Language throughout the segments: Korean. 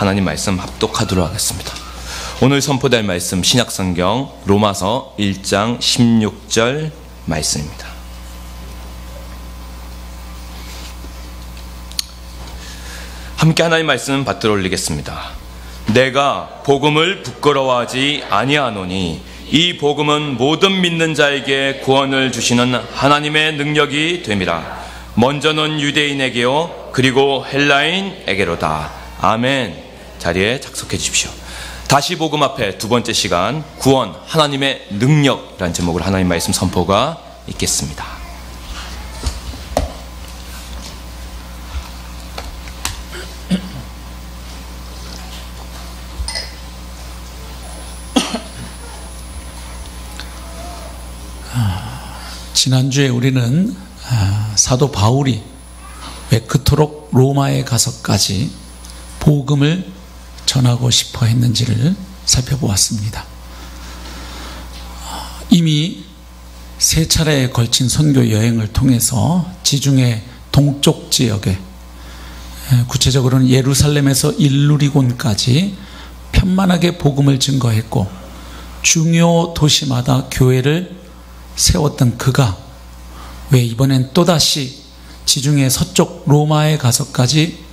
하나님 말씀 합독하도록 하겠습니다. 오늘 선포될 말씀 신약성경 로마서 1장 16절 말씀입니다. 함께 하나님 말씀 받들어 올리겠습니다. 내가 복음을 부끄러워하지 아니하노니 이 복음은 모든 믿는 자에게 구원을 주시는 하나님의 능력이 됨이라. 먼저는 유대인에게요 그리고 헬라인에게로다. 아멘. 자리에 착석해 주십시오. 다시 복음 앞에 두 번째 시간 구원 하나님의 능력이라는 제목으로 하나님 말씀 선포가 있겠습니다. 지난주에 우리는 사도 바울이 왜 그토록 로마에 가서까지 복음을 전하고 싶어 했는지를 살펴보았습니다. 이미 세 차례에 걸친 선교 여행을 통해서 지중해 동쪽 지역에, 구체적으로는 예루살렘에서 일루리곤까지 편만하게 복음을 증거했고 중요 도시마다 교회를 세웠던 그가 왜 이번엔 또다시 지중해 서쪽 로마에 가서까지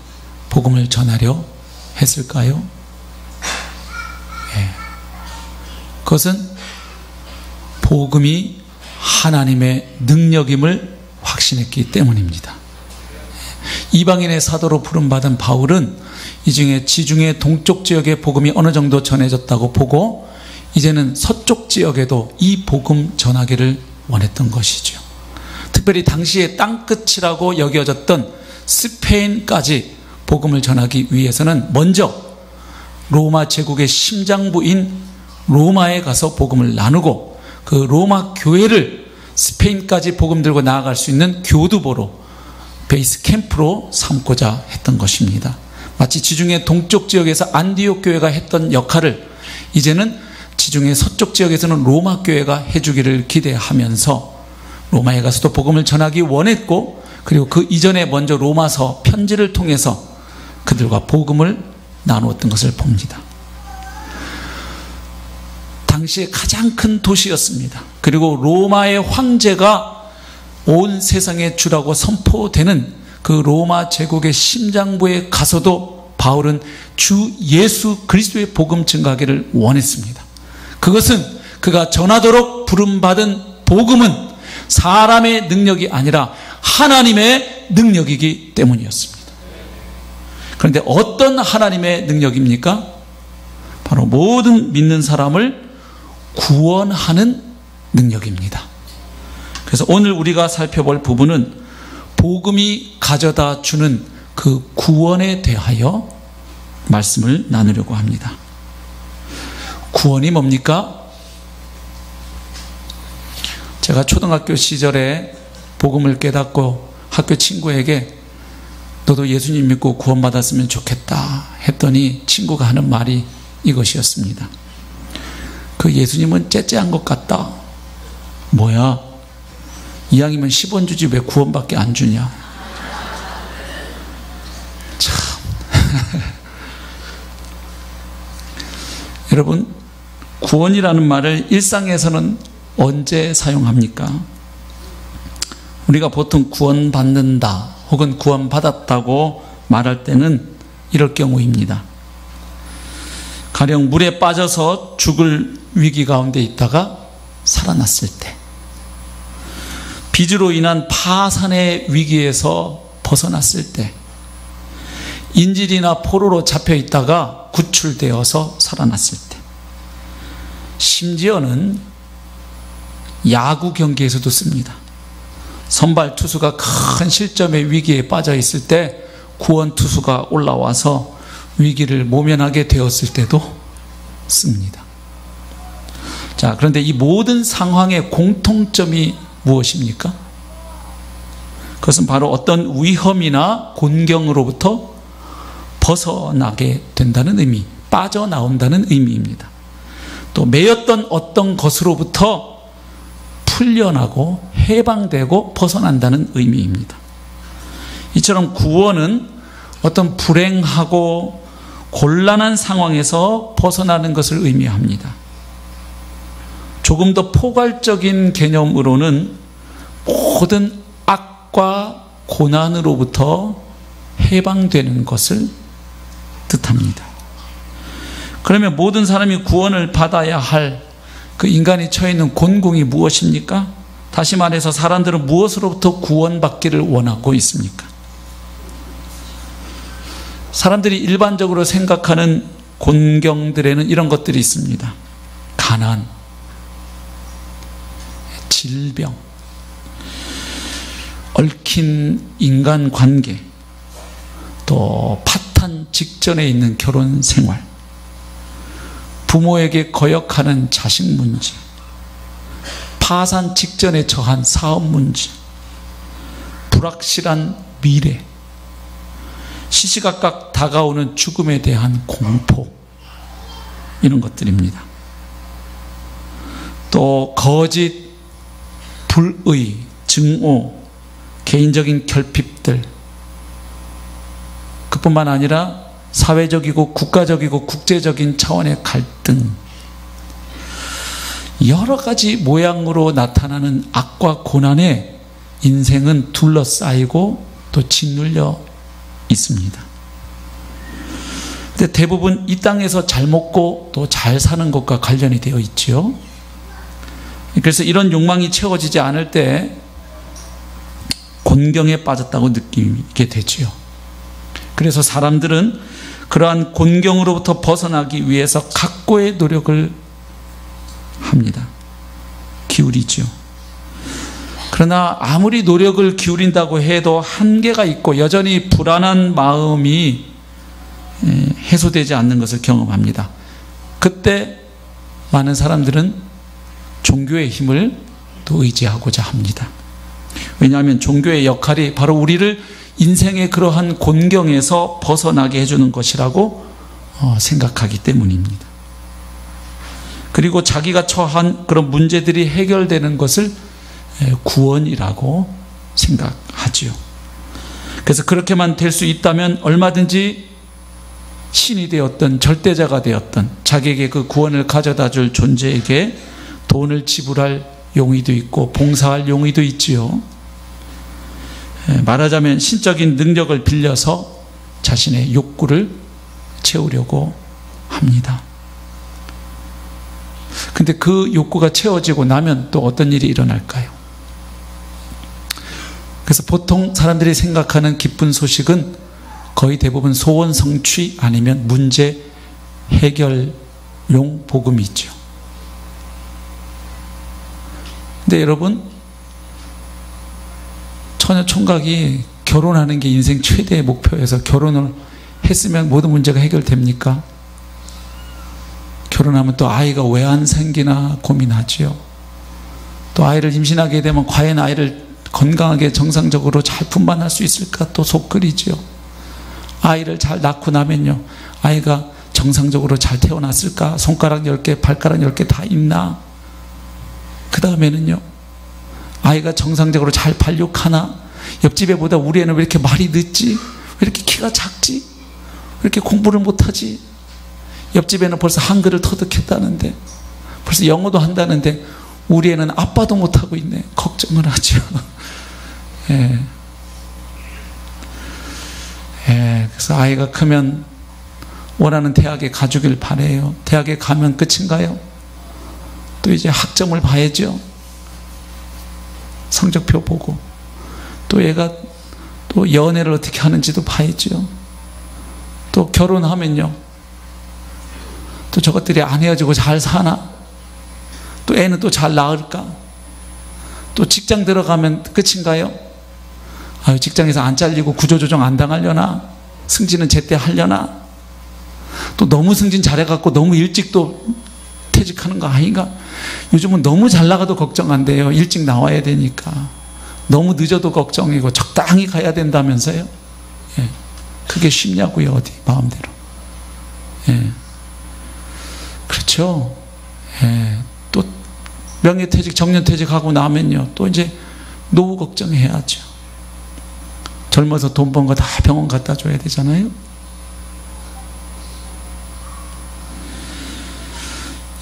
복음을 전하려 했을까요? 그것은 복음이 하나님의 능력임을 확신했기 때문입니다. 이방인의 사도로 부름받은 바울은 이 중에 지중해 동쪽 지역의 복음이 어느 정도 전해졌다고 보고 이제는 서쪽 지역에도 이 복음 전하기를 원했던 것이죠. 특별히 당시의 땅끝이라고 여겨졌던 스페인까지 복음을 전하기 위해서는 먼저 로마 제국의 심장부인 로마에 가서 복음을 나누고 그 로마 교회를 스페인까지 복음 들고 나아갈 수 있는 교두보로 베이스 캠프로 삼고자 했던 것입니다. 마치 지중해 동쪽 지역에서 안디옥 교회가 했던 역할을 이제는 지중해 서쪽 지역에서는 로마 교회가 해주기를 기대하면서 로마에 가서도 복음을 전하기 원했고 그리고 그 이전에 먼저 로마서 편지를 통해서 그들과 복음을 나누었던 것을 봅니다. 당시에 가장 큰 도시였습니다. 그리고 로마의 황제가 온 세상의 주라고 선포되는 그 로마 제국의 심장부에 가서도 바울은 주 예수 그리스도의 복음 증거하기를 원했습니다. 그것은 그가 전하도록 부름받은 복음은 사람의 능력이 아니라 하나님의 능력이기 때문이었습니다. 그런데 어떤 하나님의 능력입니까? 바로 모든 믿는 사람을 구원하는 능력입니다. 그래서 오늘 우리가 살펴볼 부분은 복음이 가져다 주는 그 구원에 대하여 말씀을 나누려고 합니다. 구원이 뭡니까? 제가 초등학교 시절에 복음을 깨닫고 학교 친구에게 너도 예수님 믿고 구원받았으면 좋겠다 했더니 친구가 하는 말이 이것이었습니다. 그 예수님은 째째한 것 같다. 뭐야? 이왕이면 10원 주지 왜 구원밖에 안 주냐? 참. 여러분, 구원이라는 말을 일상에서는 언제 사용합니까? 우리가 보통 구원받는다 혹은 구원받았다고 말할 때는 이럴 경우입니다. 가령 물에 빠져서 죽을 위기 가운데 있다가 살아났을 때, 빚으로 인한 파산의 위기에서 벗어났을 때, 인질이나 포로로 잡혀 있다가 구출되어서 살아났을 때, 심지어는 야구 경기에서도 씁니다. 선발 투수가 큰 실점의 위기에 빠져 있을 때 구원 투수가 올라와서 위기를 모면하게 되었을 때도 씁니다. 자, 그런데 이 모든 상황의 공통점이 무엇입니까? 그것은 바로 어떤 위험이나 곤경으로부터 벗어나게 된다는 의미, 빠져나온다는 의미입니다. 또 매였던 어떤 것으로부터 풀려나고 해방되고 벗어난다는 의미입니다. 이처럼 구원은 어떤 불행하고 곤란한 상황에서 벗어나는 것을 의미합니다. 조금 더 포괄적인 개념으로는 모든 악과 고난으로부터 해방되는 것을 뜻합니다. 그러면 모든 사람이 구원을 받아야 할 그 인간이 처해 있는 곤궁이 무엇입니까? 다시 말해서 사람들은 무엇으로부터 구원받기를 원하고 있습니까? 사람들이 일반적으로 생각하는 곤경들에는 이런 것들이 있습니다. 가난, 질병, 얽힌 인간관계, 또 파탄 직전에 있는 결혼 생활, 부모에게 거역하는 자식 문제, 파산 직전에 처한 사업 문제, 불확실한 미래, 시시각각 다가오는 죽음에 대한 공포, 이런 것들입니다. 또 거짓, 불의, 증오, 개인적인 결핍들, 그뿐만 아니라 사회적이고 국가적이고 국제적인 차원의 갈등, 여러 가지 모양으로 나타나는 악과 고난에 인생은 둘러싸이고 또 짓눌려 있습니다. 근데 대부분 이 땅에서 잘 먹고 또 잘 사는 것과 관련이 되어 있죠. 그래서 이런 욕망이 채워지지 않을 때 곤경에 빠졌다고 느끼게 되지요. 그래서 사람들은 그러한 곤경으로부터 벗어나기 위해서 각고의 노력을 합니다. 기울이죠. 그러나 아무리 노력을 기울인다고 해도 한계가 있고 여전히 불안한 마음이 해소되지 않는 것을 경험합니다. 그때 많은 사람들은 종교의 힘을 또 의지하고자 합니다. 왜냐하면 종교의 역할이 바로 우리를 인생의 그러한 곤경에서 벗어나게 해주는 것이라고 생각하기 때문입니다. 그리고 자기가 처한 그런 문제들이 해결되는 것을 구원이라고 생각하지요. 그래서 그렇게만 될 수 있다면 얼마든지 신이 되었던 절대자가 되었던 자기에게 그 구원을 가져다 줄 존재에게 돈을 지불할 용의도 있고 봉사할 용의도 있지요. 말하자면 신적인 능력을 빌려서 자신의 욕구를 채우려고 합니다. 근데 그 욕구가 채워지고 나면 또 어떤 일이 일어날까요? 그래서 보통 사람들이 생각하는 기쁜 소식은 거의 대부분 소원 성취 아니면 문제 해결용 복음이죠. 근데 여러분, 처녀 총각이 결혼하는 게 인생 최대의 목표여서 결혼을 했으면 모든 문제가 해결됩니까? 결혼하면 또 아이가 왜 안 생기나 고민하지요. 또 아이를 임신하게 되면 과연 아이를 건강하게 정상적으로 잘 분만할 수 있을까 또 속끓이지요. 아이를 잘 낳고 나면요, 아이가 정상적으로 잘 태어났을까? 손가락 10개, 발가락 10개 다 있나? 그 다음에는요, 아이가 정상적으로 잘 발육하나? 옆집 애보다 우리 애는 왜 이렇게 말이 늦지? 왜 이렇게 키가 작지? 왜 이렇게 공부를 못하지? 옆집 애는 벌써 한글을 터득했다는데, 벌써 영어도 한다는데 우리 애는 아빠도 못하고 있네. 걱정을 하죠. 예. 예. 그래서 아이가 크면 원하는 대학에 가주길 바래요. 대학에 가면 끝인가요? 또 이제 학점을 봐야죠. 성적표 보고 또 얘가 또 연애를 어떻게 하는지도 봐야죠. 또 결혼하면요, 또 저것들이 안 헤어지고 잘 사나? 또 애는 또 잘 낳을까? 또 직장 들어가면 끝인가요? 아유, 직장에서 안 잘리고 구조조정 안 당하려나? 승진은 제때 하려나? 또 너무 승진 잘해갖고 너무 일찍 또 퇴직하는 거 아닌가? 요즘은 너무 잘 나가도 걱정 안 돼요. 일찍 나와야 되니까. 너무 늦어도 걱정이고 적당히 가야 된다면서요. 예. 그게 쉽냐고요, 어디 마음대로. 예. 그렇죠. 예. 또 명예퇴직, 정년퇴직하고 나면요, 또 이제 노후 걱정해야죠. 젊어서 돈 번 거 다 병원 갖다 줘야 되잖아요.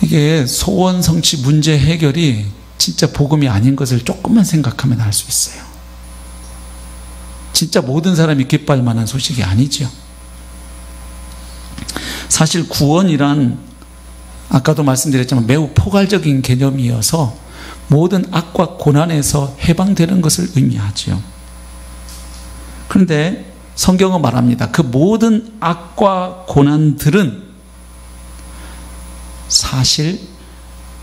이게 소원 성취 문제 해결이 진짜 복음이 아닌 것을 조금만 생각하면 알 수 있어요. 진짜 모든 사람이 기뻐할 만한 소식이 아니죠. 사실 구원이란 아까도 말씀드렸지만 매우 포괄적인 개념이어서 모든 악과 고난에서 해방되는 것을 의미하죠. 그런데 성경은 말합니다. 그 모든 악과 고난들은 사실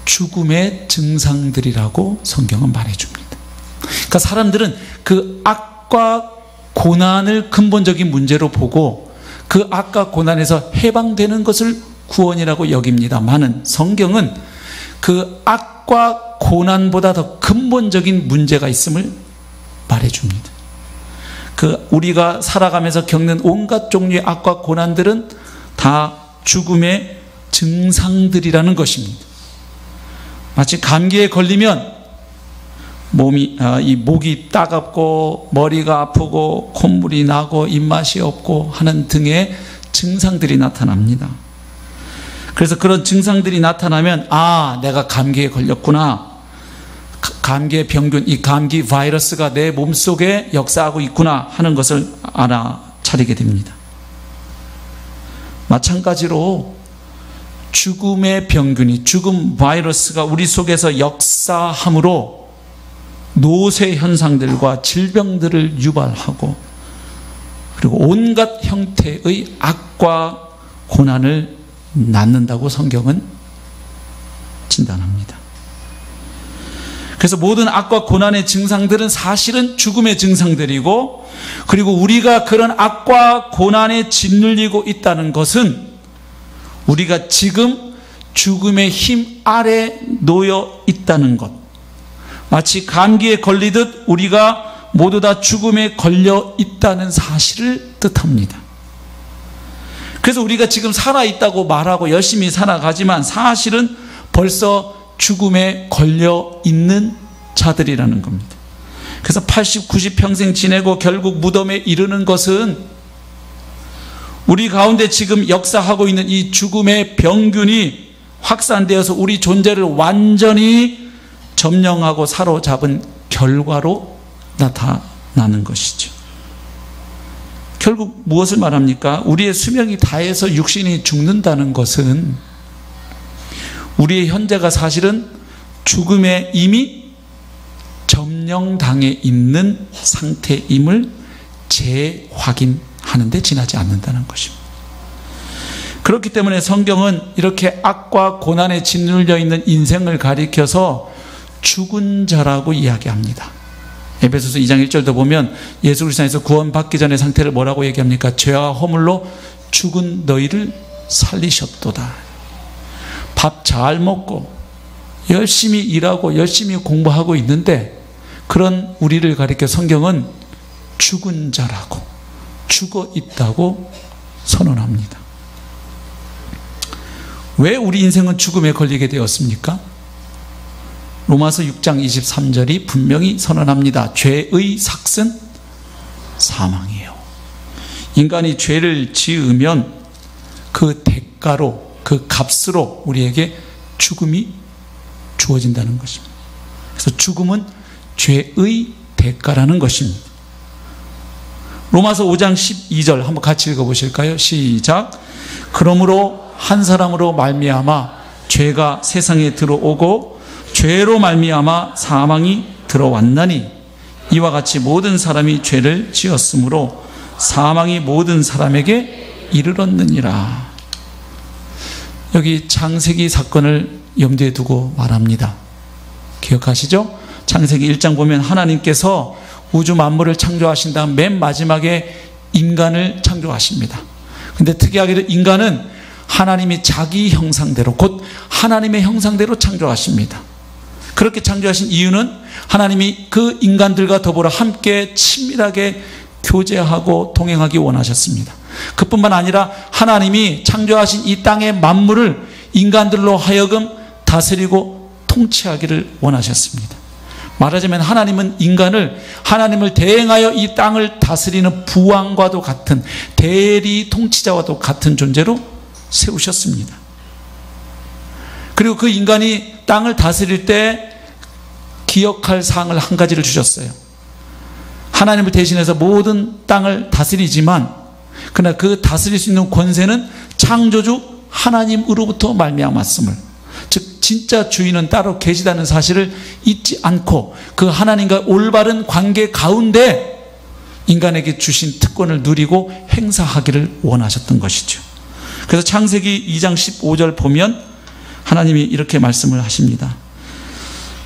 죽음의 증상들이라고 성경은 말해줍니다. 그러니까 사람들은 그 악과 고난을 근본적인 문제로 보고 그 악과 고난에서 해방되는 것을 구원이라고 여깁니다만은 성경은 그 악과 고난보다 더 근본적인 문제가 있음을 말해줍니다. 그 우리가 살아가면서 겪는 온갖 종류의 악과 고난들은 다 죽음의 증상들이라는 것입니다. 마치 감기에 걸리면 목이 따갑고 머리가 아프고 콧물이 나고 입맛이 없고 하는 등의 증상들이 나타납니다. 그래서 그런 증상들이 나타나면 내가 감기에 걸렸구나. 감기의 병균, 이 감기 바이러스가 내 몸속에 역사하고 있구나 하는 것을 알아차리게 됩니다. 마찬가지로 죽음의 병균이, 죽음 바이러스가 우리 속에서 역사함으로 노쇠 현상들과 질병들을 유발하고 그리고 온갖 형태의 악과 고난을 낳는다고 성경은 진단합니다. 그래서 모든 악과 고난의 증상들은 사실은 죽음의 증상들이고, 그리고 우리가 그런 악과 고난에 짓눌리고 있다는 것은 우리가 지금 죽음의 힘 아래 놓여 있다는 것, 마치 감기에 걸리듯 우리가 모두 다 죽음에 걸려 있다는 사실을 뜻합니다. 그래서 우리가 지금 살아있다고 말하고 열심히 살아가지만 사실은 벌써 죽음에 걸려 있는 자들이라는 겁니다. 그래서 80, 90 평생 지내고 결국 무덤에 이르는 것은 우리 가운데 지금 역사하고 있는 이 죽음의 병균이 확산되어서 우리 존재를 완전히 점령하고 사로잡은 결과로 나타나는 것이죠. 결국 무엇을 말합니까? 우리의 수명이 다해서 육신이 죽는다는 것은 우리의 현재가 사실은 죽음에 이미 점령당해 있는 상태임을 재확인하는 데 지나지 않는다는 것입니다. 그렇기 때문에 성경은 이렇게 악과 고난에 짓눌려 있는 인생을 가리켜서 죽은 자라고 이야기합니다. 에베소서 2장 1절도 보면 예수 그리스도 안에서 구원받기 전의 상태를 뭐라고 얘기합니까? 죄와 허물로 죽은 너희를 살리셨도다. 밥 잘 먹고 열심히 일하고 열심히 공부하고 있는데 그런 우리를 가리켜 성경은 죽은 자라고, 죽어 있다고 선언합니다. 왜 우리 인생은 죽음에 걸리게 되었습니까? 로마서 6장 23절이 분명히 선언합니다. 죄의 삭은 사망이에요. 인간이 죄를 지으면 그 대가로, 그 값으로 우리에게 죽음이 주어진다는 것입니다. 그래서 죽음은 죄의 대가라는 것입니다. 로마서 5장 12절 한번 같이 읽어보실까요? 시작. 그러므로 한 사람으로 말미암아 죄가 세상에 들어오고 죄로 말미암아 사망이 들어왔나니 이와 같이 모든 사람이 죄를 지었으므로 사망이 모든 사람에게 이르렀느니라. 여기 창세기 사건을 염두에 두고 말합니다. 기억하시죠? 창세기 1장 보면 하나님께서 우주 만물을 창조하신 다음 맨 마지막에 인간을 창조하십니다. 근데 특이하게도 인간은 하나님이 자기 형상대로, 곧 하나님의 형상대로 창조하십니다. 그렇게 창조하신 이유는 하나님이 그 인간들과 더불어 함께 친밀하게 교제하고 동행하기 원하셨습니다. 그뿐만 아니라 하나님이 창조하신 이 땅의 만물을 인간들로 하여금 다스리고 통치하기를 원하셨습니다. 말하자면 하나님은 인간을 하나님을 대행하여 이 땅을 다스리는 부왕과도 같은, 대리 통치자와도 같은 존재로 세우셨습니다. 그리고 그 인간이 땅을 다스릴 때 기억할 사항을 한 가지를 주셨어요. 하나님을 대신해서 모든 땅을 다스리지만 그러나 그 다스릴 수 있는 권세는 창조주 하나님으로부터 말미암았음을, 즉 진짜 주인은 따로 계시다는 사실을 잊지 않고 그 하나님과 올바른 관계 가운데 인간에게 주신 특권을 누리고 행사하기를 원하셨던 것이죠. 그래서 창세기 2장 15절 보면 하나님이 이렇게 말씀을 하십니다.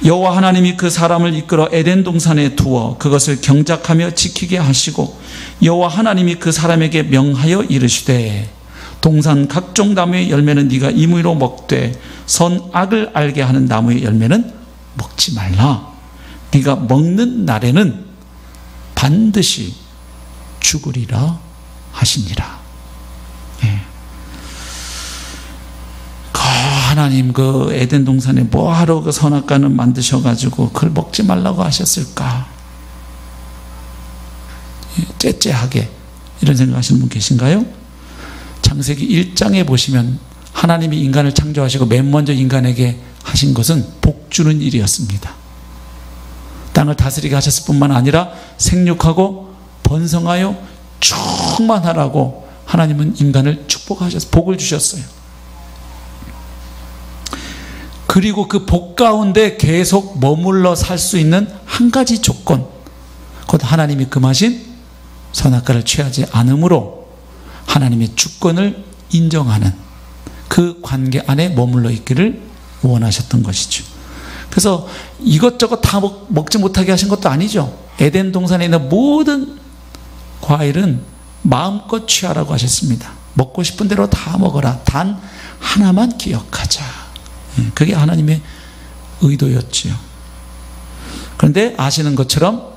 여호와 하나님이 그 사람을 이끌어 에덴 동산에 두어 그것을 경작하며 지키게 하시고 여호와 하나님이 그 사람에게 명하여 이르시되 동산 각종 나무의 열매는 네가 임의로 먹되 선악을 알게 하는 나무의 열매는 먹지 말라. 네가 먹는 날에는 반드시 죽으리라 하시니라. 예. 하나님 그 에덴 동산에 뭐하러 그 선악과는 만드셔가지고 그걸 먹지 말라고 하셨을까? 째째하게 이런 생각하시는 분 계신가요? 창세기 1장에 보시면 하나님이 인간을 창조하시고 맨 먼저 인간에게 하신 것은 복 주는 일이었습니다. 땅을 다스리게 하셨을 뿐만 아니라 생육하고 번성하여 충만하라고 하나님은 인간을 축복하셨어요. 복을 주셨어요. 그리고 그 복 가운데 계속 머물러 살 수 있는 한 가지 조건, 곧 하나님이 금하신 선악과를 취하지 않으므로 하나님의 주권을 인정하는 그 관계 안에 머물러 있기를 원하셨던 것이죠. 그래서 이것저것 다 먹지 못하게 하신 것도 아니죠. 에덴 동산에 있는 모든 과일은 마음껏 취하라고 하셨습니다. 먹고 싶은 대로 다 먹어라. 단 하나만 기억하자. 그게 하나님의 의도였지요. 그런데 아시는 것처럼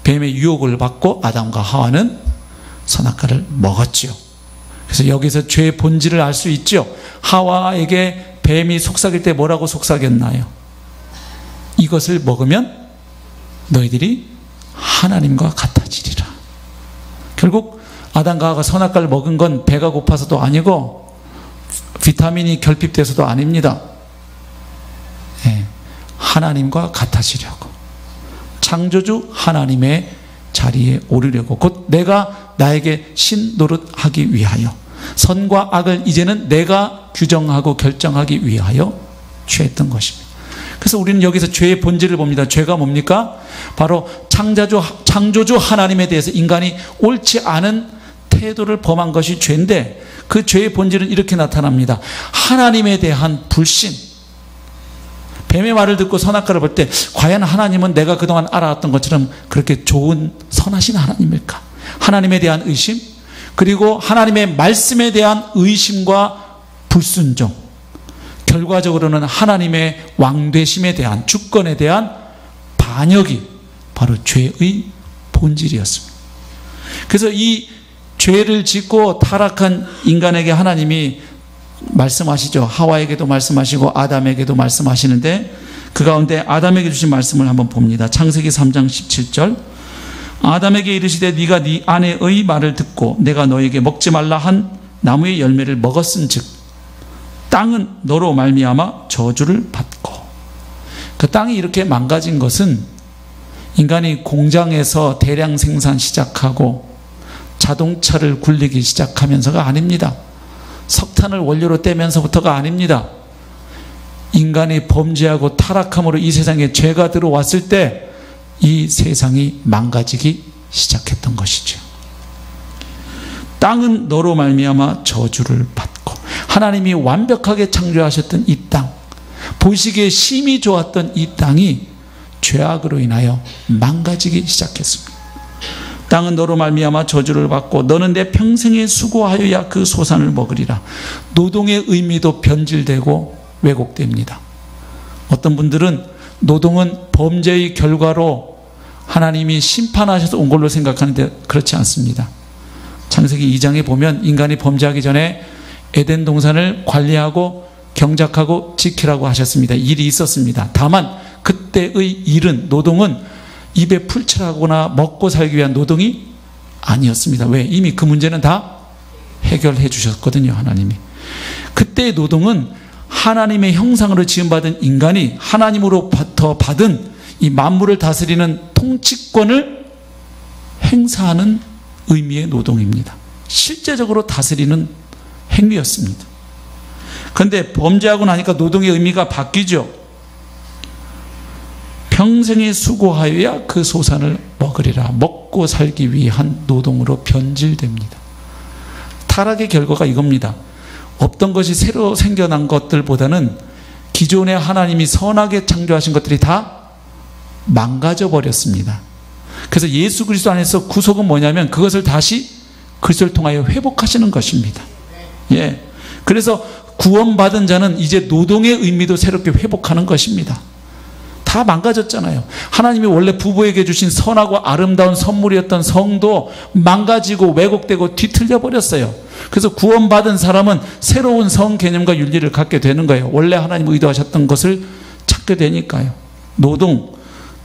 뱀의 유혹을 받고 아담과 하와는 선악과를 먹었지요. 그래서 여기서 죄의 본질을 알 수 있죠. 하와에게 뱀이 속삭일 때 뭐라고 속삭였나요? 이것을 먹으면 너희들이 하나님과 같아지리라. 결국 아담과 하와가 선악과를 먹은 건 배가 고파서도 아니고 비타민이 결핍돼서도 아닙니다. 하나님과 같아지려고, 창조주 하나님의 자리에 오르려고, 곧 내가 나에게 신 노릇하기 위하여, 선과 악을 이제는 내가 규정하고 결정하기 위하여 취했던 것입니다. 그래서 우리는 여기서 죄의 본질을 봅니다. 죄가 뭡니까? 바로 창조주 하나님에 대해서 인간이 옳지 않은 태도를 범한 것이 죄인데, 그 죄의 본질은 이렇게 나타납니다. 하나님에 대한 불신. 뱀의 말을 듣고 선악과를 볼 때 과연 하나님은 내가 그동안 알아왔던 것처럼 그렇게 좋은 선하신 하나님일까? 하나님에 대한 의심, 그리고 하나님의 말씀에 대한 의심과 불순종, 결과적으로는 하나님의 왕되심에 대한, 주권에 대한 반역이 바로 죄의 본질이었습니다. 그래서 이 죄를 짓고 타락한 인간에게 하나님이 말씀하시죠. 하와에게도 말씀하시고 아담에게도 말씀하시는데 그 가운데 아담에게 주신 말씀을 한번 봅니다. 창세기 3장 17절. 아담에게 이르시되 네가 네 아내의 말을 듣고 내가 너에게 먹지 말라 한 나무의 열매를 먹었은즉 땅은 너로 말미암아 저주를 받고. 그 땅이 이렇게 망가진 것은 인간이 공장에서 대량 생산 시작하고 자동차를 굴리기 시작하면서가 아닙니다. 석탄을 원료로 떼면서부터가 아닙니다. 인간이 범죄하고 타락함으로 이 세상에 죄가 들어왔을 때 이 세상이 망가지기 시작했던 것이죠. 땅은 너로 말미암아 저주를 받고, 하나님이 완벽하게 창조하셨던 이 땅, 보시기에 심히 좋았던 이 땅이 죄악으로 인하여 망가지기 시작했습니다. 땅은 너로 말미암아 저주를 받고 너는 내 평생에 수고하여야 그 소산을 먹으리라. 노동의 의미도 변질되고 왜곡됩니다. 어떤 분들은 노동은 범죄의 결과로 하나님이 심판하셔서 온 걸로 생각하는데 그렇지 않습니다. 창세기 2장에 보면 인간이 범죄하기 전에 에덴 동산을 관리하고 경작하고 지키라고 하셨습니다. 일이 있었습니다. 다만 그때의 일은, 노동은 입에 풀칠하거나 먹고 살기 위한 노동이 아니었습니다. 왜? 이미 그 문제는 다 해결해 주셨거든요, 하나님이. 그때의 노동은 하나님의 형상으로 지음받은 인간이 하나님으로부터 받은 이 만물을 다스리는 통치권을 행사하는 의미의 노동입니다. 실제적으로 다스리는 행위였습니다. 그런데 범죄하고 나니까 노동의 의미가 바뀌죠. 평생에 수고하여야 그 소산을 먹으리라. 먹고 살기 위한 노동으로 변질됩니다. 타락의 결과가 이겁니다. 없던 것이 새로 생겨난 것들보다는 기존에 하나님이 선하게 창조하신 것들이 다 망가져 버렸습니다. 그래서 예수 그리스도 안에서 구속은 뭐냐면 그것을 다시 그리스도를 통하여 회복하시는 것입니다. 예. 그래서 구원받은 자는 이제 노동의 의미도 새롭게 회복하는 것입니다. 다 망가졌잖아요. 하나님이 원래 부부에게 주신 선하고 아름다운 선물이었던 성도 망가지고 왜곡되고 뒤틀려 버렸어요. 그래서 구원받은 사람은 새로운 성 개념과 윤리를 갖게 되는 거예요. 원래 하나님 의도하셨던 것을 찾게 되니까요. 노동,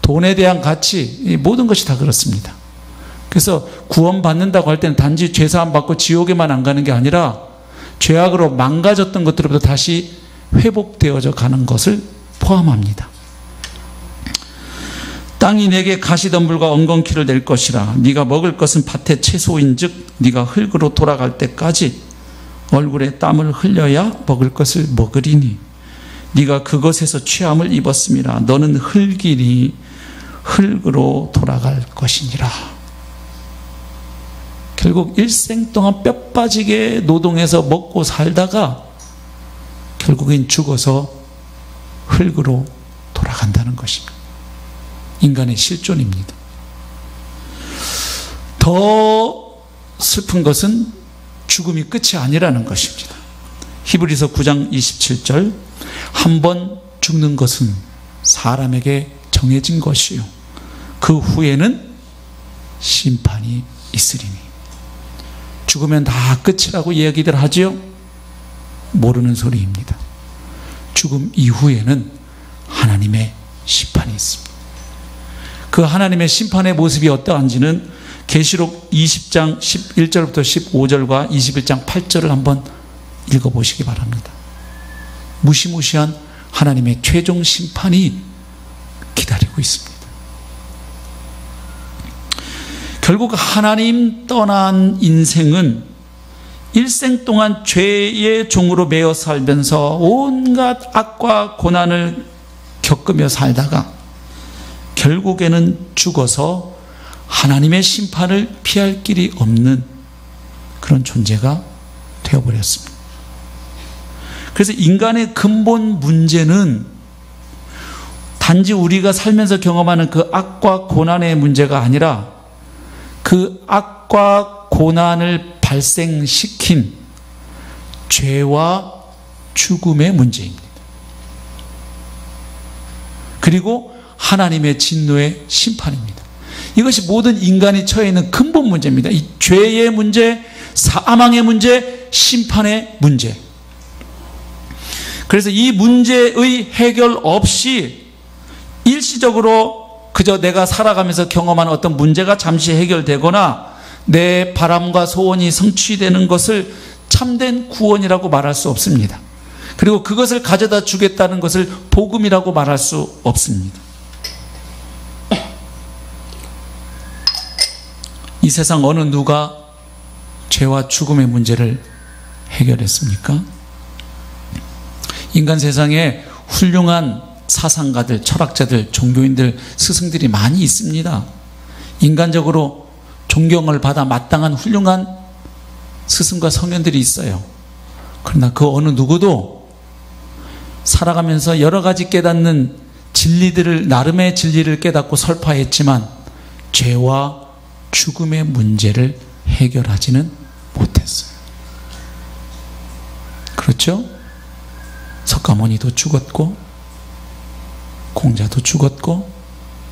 돈에 대한 가치, 모든 것이 다 그렇습니다. 그래서 구원받는다고 할 때는 단지 죄사함 받고 지옥에만 안 가는 게 아니라 죄악으로 망가졌던 것들로부터 다시 회복되어져 가는 것을 포함합니다. 땅이 내게 가시덤불과 엉겅퀴를 낼 것이라. 네가 먹을 것은 밭의 채소인즉 네가 흙으로 돌아갈 때까지 얼굴에 땀을 흘려야 먹을 것을 먹으리니 네가 그것에서 취함을 입었음이라. 너는 흙이니 흙으로 돌아갈 것이니라. 결국 일생 동안 뼈 빠지게 노동해서 먹고 살다가 결국엔 죽어서 흙으로 돌아간다는 것입니다. 인간의 실존입니다. 더 슬픈 것은 죽음이 끝이 아니라는 것입니다. 히브리서 9장 27절 한 번 죽는 것은 사람에게 정해진 것이요 그 후에는 심판이 있으리니. 죽으면 다 끝이라고 이야기들 하지요? 모르는 소리입니다. 죽음 이후에는 하나님의 심판이 있습니다. 그 하나님의 심판의 모습이 어떠한지는 계시록 20장 11절부터 15절과 21장 8절을 한번 읽어보시기 바랍니다. 무시무시한 하나님의 최종 심판이 기다리고 있습니다. 결국 하나님 떠난 인생은 일생 동안 죄의 종으로 매여 살면서 온갖 악과 고난을 겪으며 살다가 결국에는 죽어서 하나님의 심판을 피할 길이 없는 그런 존재가 되어버렸습니다. 그래서 인간의 근본 문제는 단지 우리가 살면서 경험하는 그 악과 고난의 문제가 아니라 그 악과 고난을 발생시킨 죄와 죽음의 문제입니다. 그리고 하나님의 진노의 심판입니다. 이것이 모든 인간이 처해 있는 근본 문제입니다. 이 죄의 문제, 사망의 문제, 심판의 문제. 그래서 이 문제의 해결 없이 일시적으로 그저 내가 살아가면서 경험한 어떤 문제가 잠시 해결되거나 내 바람과 소원이 성취되는 것을 참된 구원이라고 말할 수 없습니다. 그리고 그것을 가져다 주겠다는 것을 복음이라고 말할 수 없습니다. 이 세상 어느 누가 죄와 죽음의 문제를 해결했습니까? 인간 세상에 훌륭한 사상가들, 철학자들, 종교인들, 스승들이 많이 있습니다. 인간적으로 존경을 받아 마땅한 훌륭한 스승과 성현들이 있어요. 그러나 그 어느 누구도 살아가면서 여러 가지 깨닫는 진리들을, 나름의 진리를 깨닫고 설파했지만 죄와 죽음의 문제를 해결하지는 못했어요. 그렇죠? 석가모니도 죽었고, 공자도 죽었고,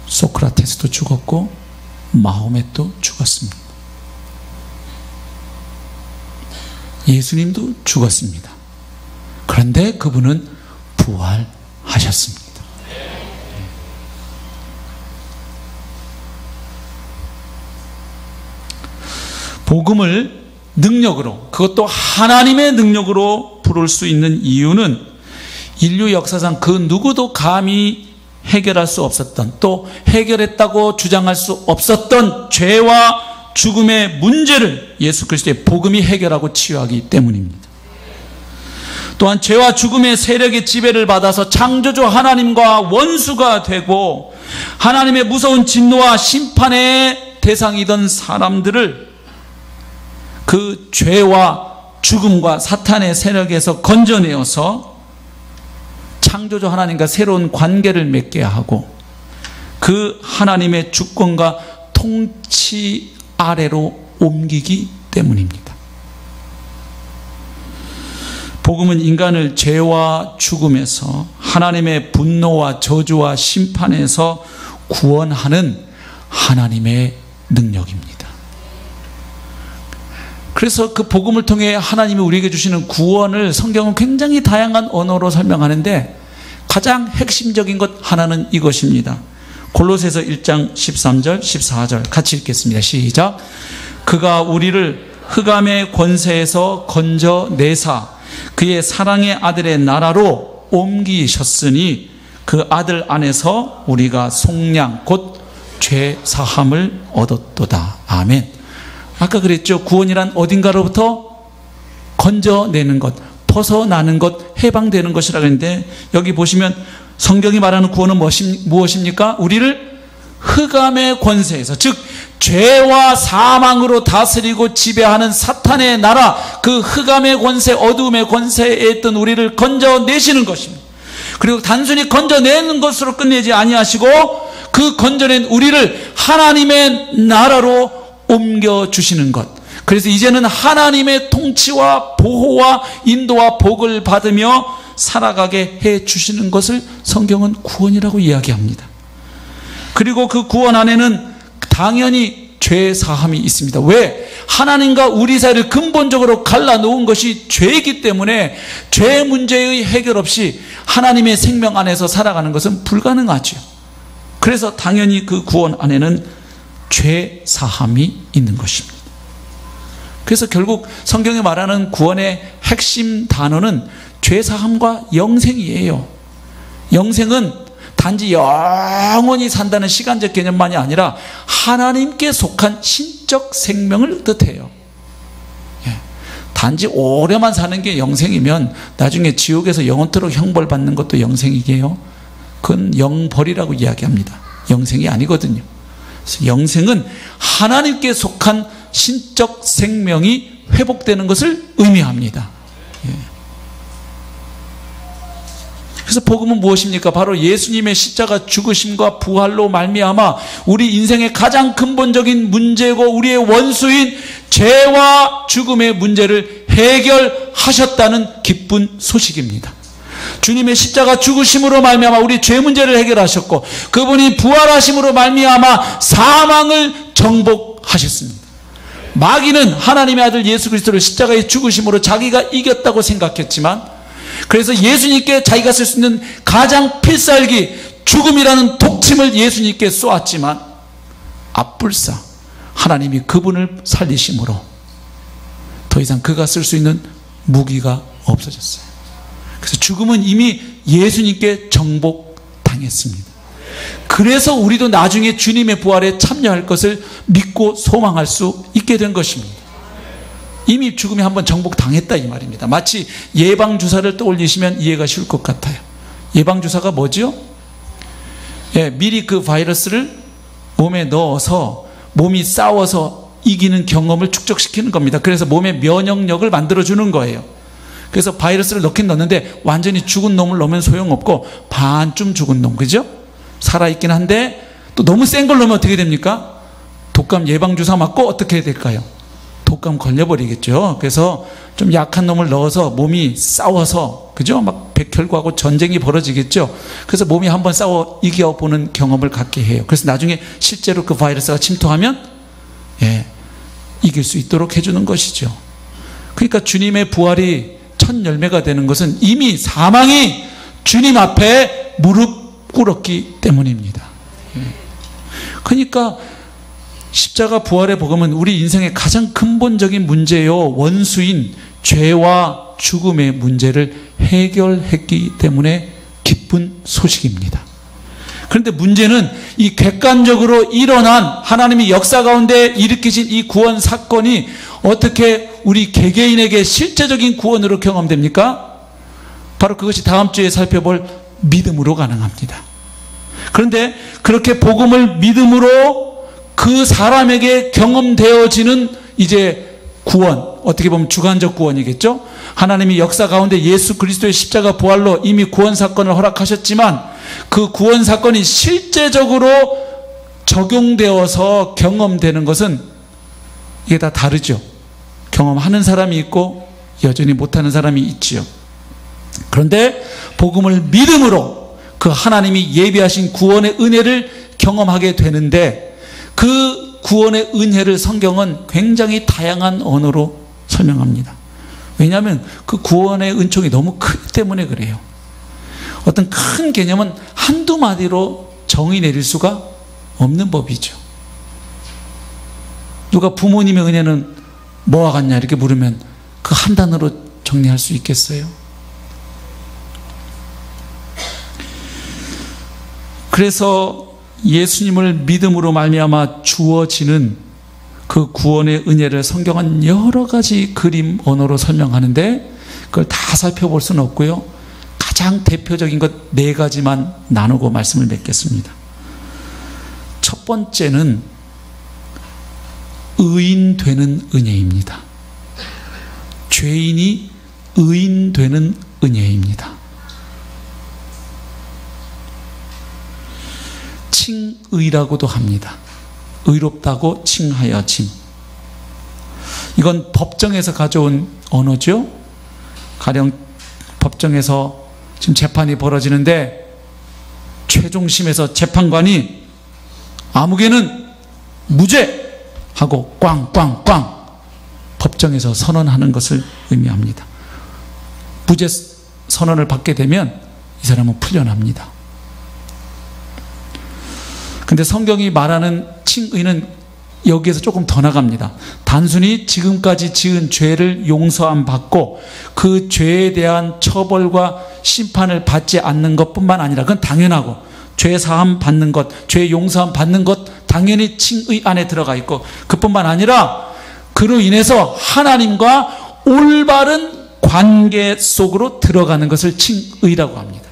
소크라테스도 죽었고, 마호멧도 죽었습니다. 예수님도 죽었습니다. 그런데 그분은 부활하셨습니다. 복음을 능력으로, 그것도 하나님의 능력으로 부를 수 있는 이유는 인류 역사상 그 누구도 감히 해결할 수 없었던, 또 해결했다고 주장할 수 없었던 죄와 죽음의 문제를 예수 그리스도의 복음이 해결하고 치유하기 때문입니다. 또한 죄와 죽음의 세력의 지배를 받아서 창조주 하나님과 원수가 되고 하나님의 무서운 진노와 심판의 대상이던 사람들을 그 죄와 죽음과 사탄의 세력에서 건져내어서 창조주 하나님과 새로운 관계를 맺게 하고 그 하나님의 주권과 통치 아래로 옮기기 때문입니다. 복음은 인간을 죄와 죽음에서 하나님의 분노와 저주와 심판에서 구원하는 하나님의 능력입니다. 그래서 그 복음을 통해 하나님이 우리에게 주시는 구원을 성경은 굉장히 다양한 언어로 설명하는데 가장 핵심적인 것 하나는 이것입니다. 골로새서 1장 13절 14절 같이 읽겠습니다. 시작. 그가 우리를 흑암의 권세에서 건져내사 그의 사랑의 아들의 나라로 옮기셨으니 그 아들 안에서 우리가 속량 곧 죄 사함을 얻었도다. 아멘. 아까 그랬죠. 구원이란 어딘가로부터 건져내는 것, 벗어나는 것, 해방되는 것이라고 했는데 여기 보시면 성경이 말하는 구원은 무엇입니까? 우리를 흑암의 권세에서, 즉 죄와 사망으로 다스리고 지배하는 사탄의 나라, 그 흑암의 권세, 어두움의 권세에 있던 우리를 건져내시는 것입니다. 그리고 단순히 건져내는 것으로 끝내지 아니하시고 그 건져낸 우리를 하나님의 나라로 옮겨주시는 것. 그래서 이제는 하나님의 통치와 보호와 인도와 복을 받으며 살아가게 해주시는 것을 성경은 구원이라고 이야기합니다. 그리고 그 구원 안에는 당연히 죄 사함이 있습니다. 왜? 하나님과 우리 사이를 근본적으로 갈라놓은 것이 죄이기 때문에 죄 문제의 해결 없이 하나님의 생명 안에서 살아가는 것은 불가능하죠. 그래서 당연히 그 구원 안에는 죄 사함이 있는 것입니다. 그래서 결국 성경이 말하는 구원의 핵심 단어는 죄 사함과 영생이에요. 영생은 단지 영원히 산다는 시간적 개념만이 아니라 하나님께 속한 신적 생명을 뜻해요. 단지 오래만 사는 게 영생이면 나중에 지옥에서 영원토록 형벌받는 것도 영생이게요. 그건 영벌이라고 이야기합니다. 영생이 아니거든요. 그래서 영생은 하나님께 속한 신적 생명이 회복되는 것을 의미합니다. 그래서 복음은 무엇입니까? 바로 예수님의 십자가 죽으심과 부활로 말미암아 우리 인생의 가장 근본적인 문제고 우리의 원수인 죄와 죽음의 문제를 해결하셨다는 기쁜 소식입니다. 주님의 십자가 죽으심으로 말미암아 우리 죄 문제를 해결하셨고 그분이 부활하심으로 말미암아 사망을 정복하셨습니다. 마귀는 하나님의 아들 예수 그리스도를 십자가에 죽으심으로 자기가 이겼다고 생각했지만, 그래서 예수님께 자기가 쓸 수 있는 가장 필살기 죽음이라는 독침을 예수님께 쏘았지만 앞불사 하나님이 그분을 살리심으로 더 이상 그가 쓸 수 있는 무기가 없어졌어요. 그래서 죽음은 이미 예수님께 정복당했습니다. 그래서 우리도 나중에 주님의 부활에 참여할 것을 믿고 소망할 수 있게 된 것입니다. 이미 죽음이 한번 정복당했다 이 말입니다. 마치 예방주사를 떠올리시면 이해가 쉬울 것 같아요. 예방주사가 뭐죠? 미리 그 바이러스를 몸에 넣어서 몸이 싸워서 이기는 경험을 축적시키는 겁니다. 그래서 몸의 면역력을 만들어주는 거예요. 그래서 바이러스를 넣긴 넣는데 완전히 죽은 놈을 넣으면 소용없고 반쯤 죽은 놈, 그죠? 살아있긴 한데 또 너무 센 걸 넣으면 어떻게 됩니까? 독감 예방주사 맞고 어떻게 해야 될까요? 독감 걸려버리겠죠. 그래서 좀 약한 놈을 넣어서 몸이 싸워서, 그죠? 막 백혈구하고 전쟁이 벌어지겠죠. 그래서 몸이 한번 싸워 이겨보는 경험을 갖게 해요. 그래서 나중에 실제로 그 바이러스가 침투하면 이길 수 있도록 해주는 것이죠. 그러니까 주님의 부활이 첫 열매가 되는 것은 이미 사망이 주님 앞에 무릎 꿇었기 때문입니다. 그러니까 십자가 부활의 복음은 우리 인생의 가장 근본적인 문제요, 원수인 죄와 죽음의 문제를 해결했기 때문에 기쁜 소식입니다. 그런데 문제는 이 객관적으로 일어난 하나님이 역사 가운데 일으키신 이 구원 사건이 어떻게 우리 개개인에게 실제적인 구원으로 경험됩니까? 바로 그것이 다음 주에 살펴볼 믿음으로 가능합니다. 그런데 그렇게 복음을 믿음으로 그 사람에게 경험되어지는 이제 구원, 어떻게 보면 주관적 구원이겠죠? 하나님이 역사 가운데 예수 그리스도의 십자가 부활로 이미 구원 사건을 허락하셨지만 그 구원 사건이 실제적으로 적용되어서 경험되는 것은 이게 다 다르죠. 경험하는 사람이 있고 여전히 못하는 사람이 있지요. 그런데 복음을 믿음으로 그 하나님이 예비하신 구원의 은혜를 경험하게 되는데 그 구원의 은혜를 성경은 굉장히 다양한 언어로 설명합니다. 왜냐하면 그 구원의 은총이 너무 크기 때문에 그래요. 어떤 큰 개념은 한두 마디로 정의 내릴 수가 없는 법이죠. 누가 부모님의 은혜는 뭐와 같냐 이렇게 물으면 그 한 단어로 정리할 수 있겠어요? 그래서 예수님을 믿음으로 말미암아 주어지는 그 구원의 은혜를 성경은 여러 가지 그림 언어로 설명하는데 그걸 다 살펴볼 수는 없고요. 가장 대표적인 것 4가지만 나누고 말씀을 맺겠습니다. 첫 번째는 의인되는 은혜입니다. 죄인이 의인되는 은혜입니다. 칭의라고도 합니다. 의롭다고 칭하여짐. 이건 법정에서 가져온 언어죠. 가령 법정에서 지금 재판이 벌어지는데 최종심에서 재판관이 아무개는 무죄 하고 꽝꽝꽝 법정에서 선언하는 것을 의미합니다. 무죄 선언을 받게 되면 이 사람은 풀려납니다. 근데 성경이 말하는 칭의는 여기에서 조금 더 나갑니다. 단순히 지금까지 지은 죄를 용서함 받고 그 죄에 대한 처벌과 심판을 받지 않는 것뿐만 아니라 그건 당연하고 죄 사함 받는 것, 죄 용서함 받는 것 당연히 칭의 안에 들어가 있고 그뿐만 아니라 그로 인해서 하나님과 올바른 관계 속으로 들어가는 것을 칭의라고 합니다.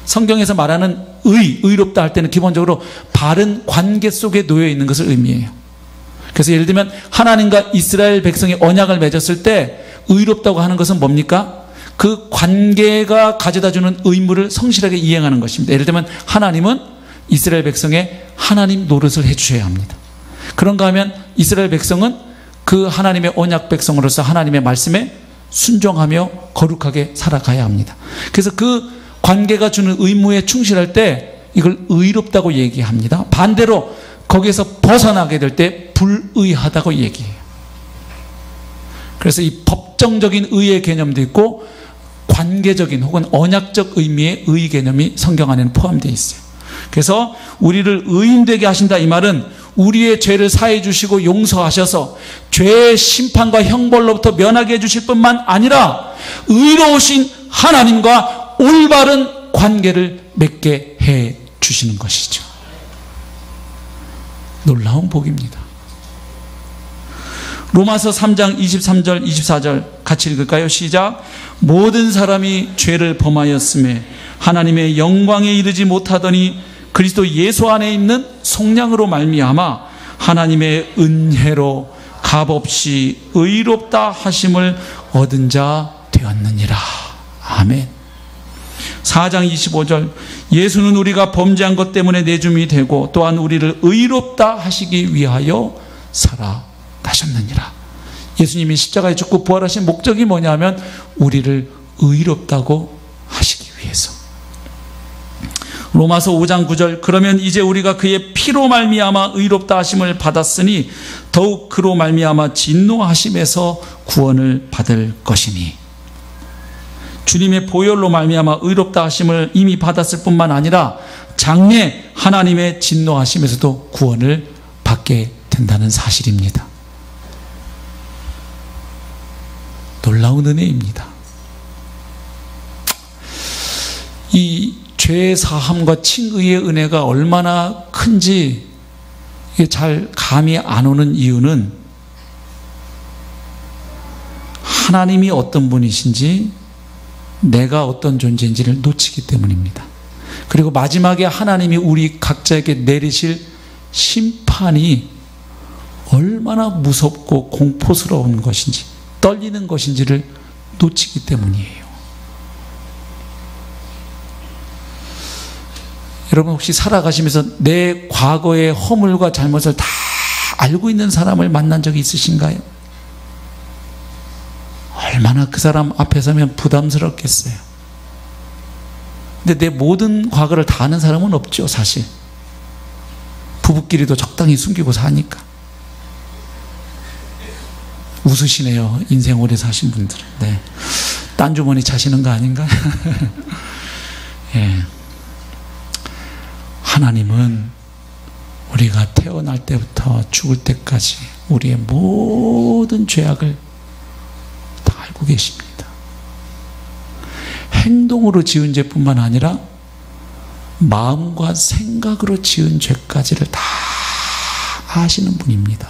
성경에서 말하는 의롭다 할 때는 기본적으로 바른 관계 속에 놓여 있는 것을 의미해요. 그래서 예를 들면 하나님과 이스라엘 백성이 언약을 맺었을 때 의롭다고 하는 것은 뭡니까? 그 관계가 가져다주는 의무를 성실하게 이행하는 것입니다. 예를 들면 하나님은 이스라엘 백성의 하나님 노릇을 해주셔야 합니다. 그런가 하면 이스라엘 백성은 그 하나님의 언약 백성으로서 하나님의 말씀에 순종하며 거룩하게 살아가야 합니다. 그래서 그 관계가 주는 의무에 충실할 때 이걸 의롭다고 얘기합니다. 반대로 거기에서 벗어나게 될 때 불의하다고 얘기해요. 그래서 이 법정적인 의의 개념도 있고 관계적인 혹은 언약적 의미의 의 개념이 성경 안에는 포함되어 있어요. 그래서 우리를 의인되게 하신다 이 말은 우리의 죄를 사해 주시고 용서하셔서 죄의 심판과 형벌로부터 면하게 해주실 뿐만 아니라 의로우신 하나님과 올바른 관계를 맺게 해 주시는 것이죠. 놀라운 복입니다. 로마서 3장 23절 24절 같이 읽을까요? 시작. 모든 사람이 죄를 범하였음에 하나님의 영광에 이르지 못하더니 그리스도 예수 안에 있는 속량으로 말미암아 하나님의 은혜로 값없이 의롭다 하심을 얻은 자 되었느니라. 아멘. 4장 25절 예수는 우리가 범죄한 것 때문에 내줌이 되고 또한 우리를 의롭다 하시기 위하여 살아나셨느니라. 예수님이 십자가에 죽고 부활하신 목적이 뭐냐면 우리를 의롭다고 하시기 위해서. 로마서 5장 9절 그러면 이제 우리가 그의 피로 말미암아 의롭다 하심을 받았으니 더욱 그로 말미암아 진노하심에서 구원을 받을 것이니. 주님의 보혈로 말미암아 의롭다 하심을 이미 받았을 뿐만 아니라 장래 하나님의 진노하심에서도 구원을 받게 된다는 사실입니다. 놀라운 은혜입니다. 이 죄 사함과 칭의의 은혜가 얼마나 큰지 이게 잘 감이 안 오는 이유는 하나님이 어떤 분이신지 내가 어떤 존재인지를 놓치기 때문입니다. 그리고 마지막에 하나님이 우리 각자에게 내리실 심판이 얼마나 무섭고 공포스러운 것인지 떨리는 것인지를 놓치기 때문이에요. 여러분 혹시 살아가시면서 내 과거의 허물과 잘못을 다 알고 있는 사람을 만난 적이 있으신가요? 얼마나 그 사람 앞에 서면 부담스럽겠어요. 근데 내 모든 과거를 다 아는 사람은 없죠, 사실. 부부끼리도 적당히 숨기고 사니까. 웃으시네요, 인생 오래 사신 분들은. 네. 딴 주머니 차시는 거 아닌가? 예. 하나님은 우리가 태어날 때부터 죽을 때까지 우리의 모든 죄악을 다 알고 계십니다. 행동으로 지은 죄뿐만 아니라 마음과 생각으로 지은 죄까지를 다 아시는 분입니다.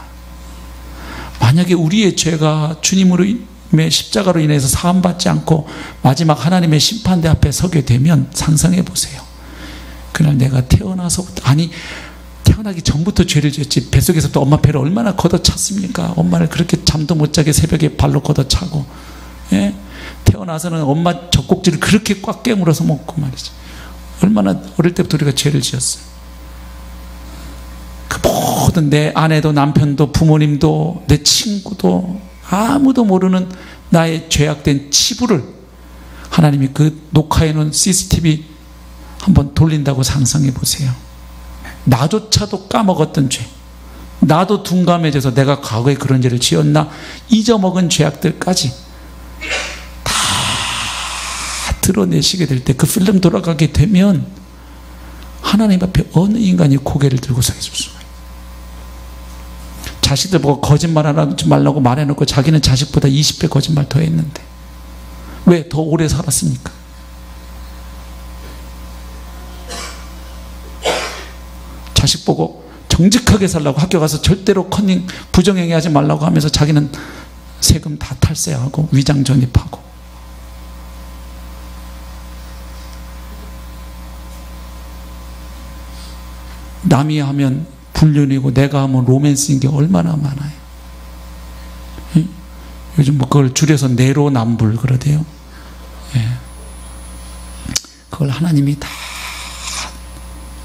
만약에 우리의 죄가 주님의 십자가로 인해서 사함받지 않고 마지막 하나님의 심판대 앞에 서게 되면 상상해 보세요. 그날 내가 태어나서부터, 아니 태어나기 전부터 죄를 지었지, 뱃속에서부터 엄마 배를 얼마나 걷어찼습니까? 엄마를 그렇게 잠도 못 자게 새벽에 발로 걷어차고, 예? 태어나서는 엄마 젖꼭지를 그렇게 꽉 깨물어서 먹고 말이지. 얼마나 어릴 때부터 우리가 죄를 지었어요. 그 모든 내 아내도 남편도 부모님도 내 친구도 아무도 모르는 나의 죄악된 치부를 하나님이 그 녹화해놓은 CCTV 한번 돌린다고 상상해 보세요. 나조차도 까먹었던 죄, 나도 둔감해져서 내가 과거에 그런 죄를 지었나 잊어먹은 죄악들까지 다 드러내시게 될 때, 그 필름 돌아가게 되면 하나님 앞에 어느 인간이 고개를 들고 서 있을 수가 있어요. 자식들 보고 거짓말하지 말라고 말해놓고 자기는 자식보다 20배 거짓말 더 했는데 왜 더 오래 살았습니까? 자식 보고 정직하게 살라고 학교 가서 절대로 컨닝 부정행위 하지 말라고 하면서 자기는 세금 다 탈세하고 위장 전입하고. 남이 하면 불륜이고 내가 하면 로맨스인 게 얼마나 많아요. 요즘 뭐 그걸 줄여서 내로남불 그러대요. 예. 그걸 하나님이 다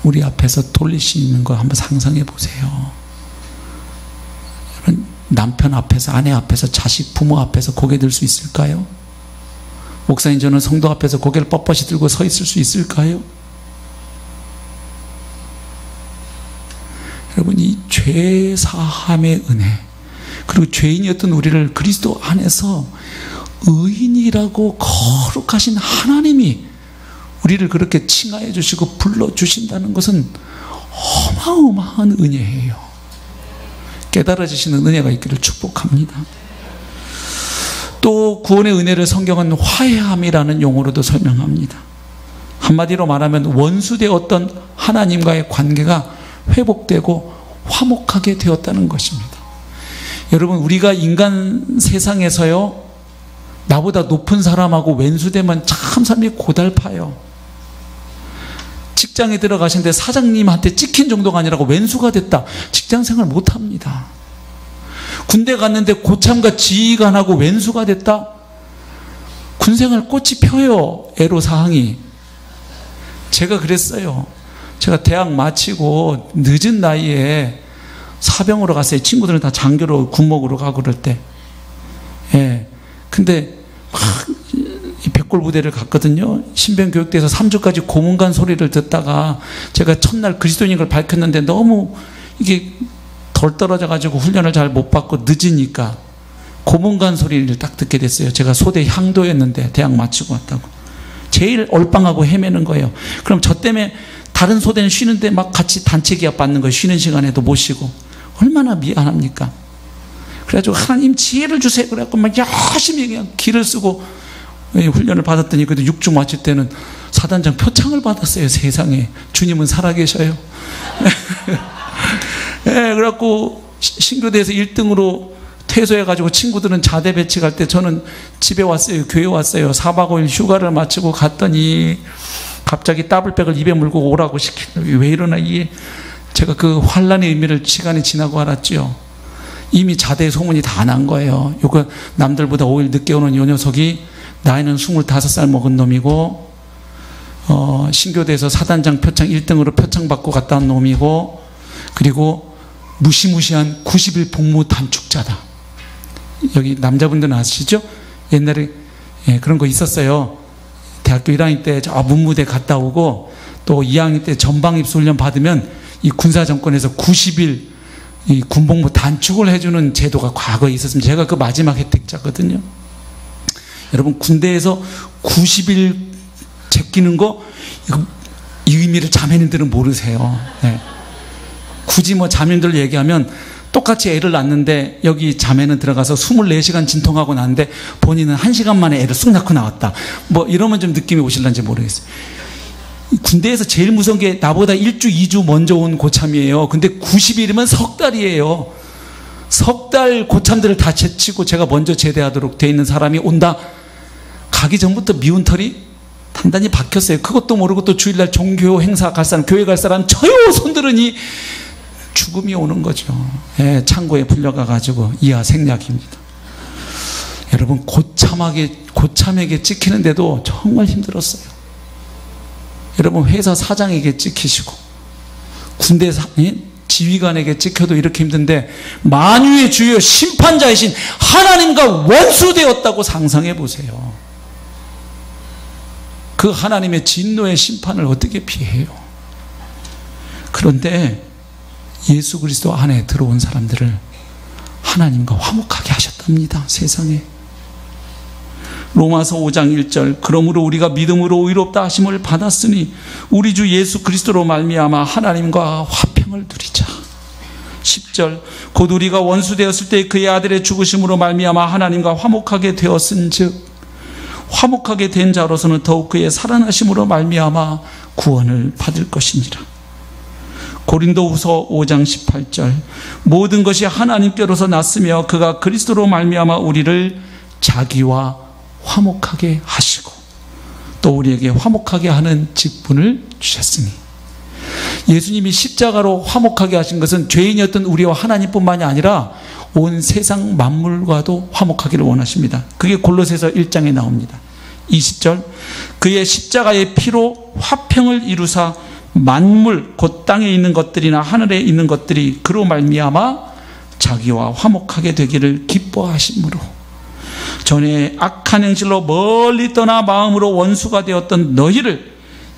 우리 앞에서 돌리시는 거 한번 상상해 보세요. 남편 앞에서, 아내 앞에서, 자식, 부모 앞에서 고개 들 수 있을까요? 목사님, 저는 성도 앞에서 고개를 뻣뻣이 들고 서 있을 수 있을까요? 여러분, 이 죄 사함의 은혜, 그리고 죄인이었던 우리를 그리스도 안에서 의인이라고 거룩하신 하나님이 우리를 그렇게 칭하해 주시고 불러주신다는 것은 어마어마한 은혜예요. 깨달아지시는 은혜가 있기를 축복합니다. 또 구원의 은혜를 성경은 화해함이라는 용어로도 설명합니다. 한마디로 말하면 원수되었던 하나님과의 관계가 회복되고 화목하게 되었다는 것입니다. 여러분, 우리가 인간 세상에서요, 나보다 높은 사람하고 왼수되면 참 삶이 고달파요. 직장에 들어가시는데 사장님한테 찍힌 정도가 아니라고 왼수가 됐다, 직장생활 못합니다. 군대 갔는데 고참과 지휘관하고 왼수가 됐다, 군생활 꽃이 펴요. 애로사항이. 제가 그랬어요. 제가 대학 마치고 늦은 나이에 사병으로 갔어요. 친구들은 다 장교로 군목으로 가고 그럴 때. 예. 근데 막 백골 부대를 갔거든요. 신병교육대에서 3주까지 고문관 소리를 듣다가 제가 첫날 그리스도인인 걸 밝혔는데 너무 이게 덜 떨어져 가지고 훈련을 잘 못 받고 늦으니까 고문관 소리를 딱 듣게 됐어요. 제가 소대 향도였는데 대학 마치고 왔다고. 제일 얼빵하고 헤매는 거예요. 그럼 저 때문에 다른 소대는 쉬는데 막 같이 단체 기합 받는 거예요. 쉬는 시간에도 못 쉬고. 얼마나 미안합니까? 그래가지고 하나님 지혜를 주세요. 그래갖고 막 열심히 그냥 기를 쓰고 훈련을 받았더니 그래도 6주 마칠 때는 사단장 표창을 받았어요. 세상에. 주님은 살아계셔요. 그래갖고 신교대에서 1등으로 퇴소해가지고 친구들은 자대 배치 갈 때 저는 집에 왔어요. 교회 왔어요. 4박 5일 휴가를 마치고 갔더니 갑자기 더블백을 입에 물고 오라고 시키는, 왜 이러나, 이게 제가 그 환란의 의미를 시간이 지나고 알았죠. 이미 자대 소문이 다 난 거예요. 요거 남들보다 5일 늦게 오는 요 녀석이 나이는 25살 먹은 놈이고, 신교대에서 사단장 표창 1등으로 표창 받고 갔다 온 놈이고, 그리고 무시무시한 90일 복무 단축자다. 여기 남자분들은 아시죠? 옛날에 그런 거 있었어요. 대학교 1학년 때 저 문무대 갔다 오고 또 2학년 때 전방입수 훈련 받으면 이 군사정권에서 90일 이 군복무 단축을 해주는 제도가 과거에 있었습니다. 제가 그 마지막 혜택자거든요. 여러분, 군대에서 90일 제끼는 거, 이 의미를 자매님들은 모르세요. 네. 굳이 뭐 자매님들 얘기하면 똑같이 애를 낳는데 여기 자매는 들어가서 24시간 진통하고 나는데 본인은 1시간 만에 애를 쑥 낳고 나왔다. 뭐 이러면 좀 느낌이 오실런지 모르겠어요. 군대에서 제일 무서운 게 나보다 1주, 2주 먼저 온 고참이에요. 근데 90일이면 석 달이에요. 석 달 고참들을 다 제치고 제가 먼저 제대하도록 돼 있는 사람이 온다. 가기 전부터 미운 털이 단단히 박혔어요. 그것도 모르고 또 주일날 종교 행사 갈 사람, 교회 갈 사람 저요 손들으니 죽음이 오는 거죠. 창고에 불려가가지고 이하 생략입니다. 여러분, 고참에게 찍히는데도 정말 힘들었어요. 여러분, 회사 사장에게 찍히시고 군대 지휘관에게 찍혀도 이렇게 힘든데 만유의 주여 심판자이신 하나님과 원수되었다고 상상해 보세요. 그 하나님의 진노의 심판을 어떻게 피해요? 그런데 예수 그리스도 안에 들어온 사람들을 하나님과 화목하게 하셨답니다. 세상에. 로마서 5장 1절, 그러므로 우리가 믿음으로 의롭다 하심을 받았으니 우리 주 예수 그리스도로 말미암아 하나님과 화평을 누리자. 10절, 곧 우리가 원수 되었을 때 그의 아들의 죽으심으로 말미암아 하나님과 화목하게 되었은즉 화목하게 된 자로서는 더욱 그의 살아나심으로 말미암아 구원을 받을 것이니라. 고린도후서 5장 18절, 모든 것이 하나님께로서 났으며 그가 그리스도로 말미암아 우리를 자기와 화목하게 하시고 또 우리에게 화목하게 하는 직분을 주셨으니, 예수님이 십자가로 화목하게 하신 것은 죄인이었던 우리와 하나님뿐만이 아니라 온 세상 만물과도 화목하기를 원하십니다. 그게 골로새서 1장에 나옵니다. 20절, 그의 십자가의 피로 화평을 이루사 만물 곧 땅에 있는 것들이나 하늘에 있는 것들이 그로 말미암아 자기와 화목하게 되기를 기뻐하심으로 전에 악한 행실로 멀리 떠나 마음으로 원수가 되었던 너희를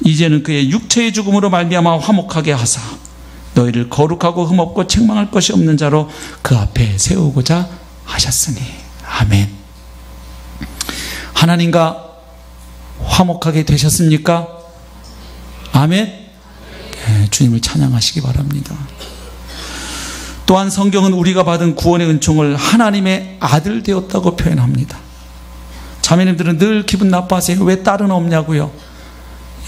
이제는 그의 육체의 죽음으로 말미암아 화목하게 하사 너희를 거룩하고 흠없고 책망할 것이 없는 자로 그 앞에 세우고자 하셨으니. 아멘. 하나님과 화목하게 되셨습니까? 아멘. 주님을 찬양하시기 바랍니다. 또한 성경은 우리가 받은 구원의 은총을 하나님의 아들 되었다고 표현합니다. 자매님들은 늘 기분 나빠하세요. 왜 딸은 없냐고요?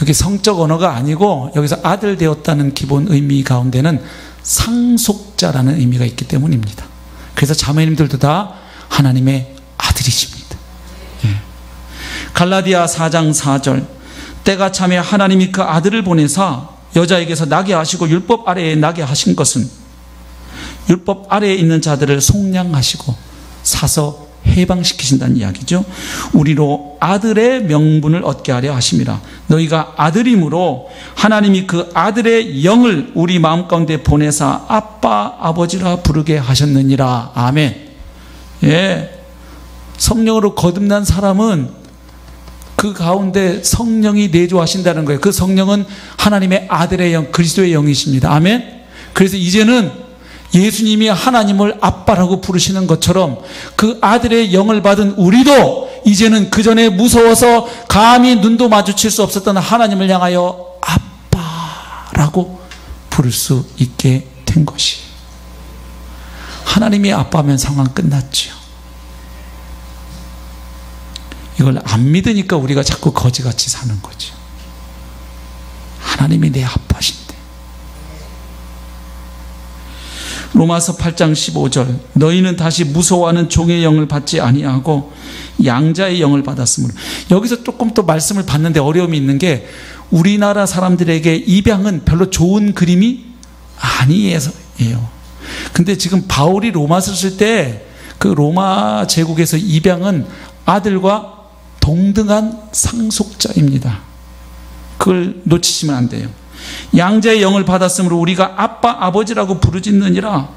여기 성적 언어가 아니고 여기서 아들 되었다는 기본 의미 가운데는 상속자라는 의미가 있기 때문입니다. 그래서 자매님들도 다 하나님의 아들이십니다. 갈라디아 4장 4절, 때가 참에 하나님이 그 아들을 보내사 여자에게서 나게 하시고 율법 아래에 나게 하신 것은 율법 아래에 있는 자들을 속량하시고 사서 해방시키신다는 이야기죠. 우리로 아들의 명분을 얻게 하려 하심이라. 너희가 아들이므로 하나님이 그 아들의 영을 우리 마음 가운데 보내사 아빠 아버지라 부르게 하셨느니라. 아멘. 성령으로 거듭난 사람은 그 가운데 성령이 내주하신다는 거예요. 그 성령은 하나님의 아들의 영, 그리스도의 영이십니다. 아멘. 그래서 이제는 예수님이 하나님을 아빠라고 부르시는 것처럼 그 아들의 영을 받은 우리도 이제는 그 전에 무서워서 감히 눈도 마주칠 수 없었던 하나님을 향하여 아빠라고 부를 수 있게 된 것이, 하나님이 아빠면 상황 끝났지요. 이걸 안 믿으니까 우리가 자꾸 거지같이 사는 거죠. 하나님이 내 아빠신데. 로마서 8장 15절 너희는 다시 무서워하는 종의 영을 받지 아니하고 양자의 영을 받았으므로. 여기서 조금 또 말씀을 받는데 어려움이 있는 게 우리나라 사람들에게 입양은 별로 좋은 그림이 아니에요. 근데 지금 바울이 로마서를 쓸 때 그 로마 제국에서 입양은 아들과 동등한 상속자입니다. 그걸 놓치시면 안 돼요. 양자의 영을 받았으므로 우리가 아빠 아버지라고 부르짖느니라.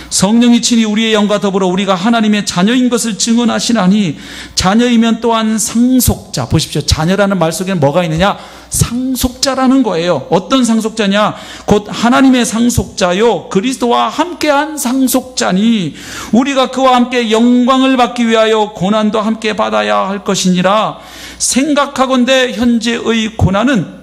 성령이 친히 우리의 영과 더불어 우리가 하나님의 자녀인 것을 증언하시나니 자녀이면 또한 상속자. 보십시오. 자녀라는 말 속에는 뭐가 있느냐? 상속자라는 거예요. 어떤 상속자냐? 곧 하나님의 상속자요 그리스도와 함께한 상속자니 우리가 그와 함께 영광을 받기 위하여 고난도 함께 받아야 할 것이니라. 생각하건대 현재의 고난은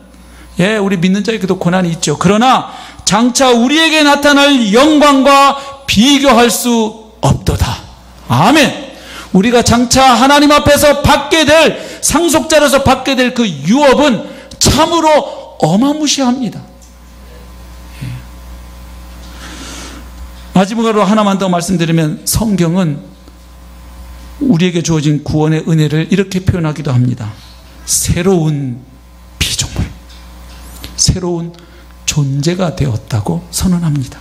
우리 믿는 자에게도 고난이 있죠. 그러나 장차 우리에게 나타날 영광과 비교할 수 없도다. 아멘. 우리가 장차 하나님 앞에서 받게 될, 상속자로서 받게 될 그 유업은 참으로 어마무시합니다. 마지막으로 하나만 더 말씀드리면 성경은 우리에게 주어진 구원의 은혜를 이렇게 표현하기도 합니다. 새로운 피조물, 새로운 존재가 되었다고 선언합니다.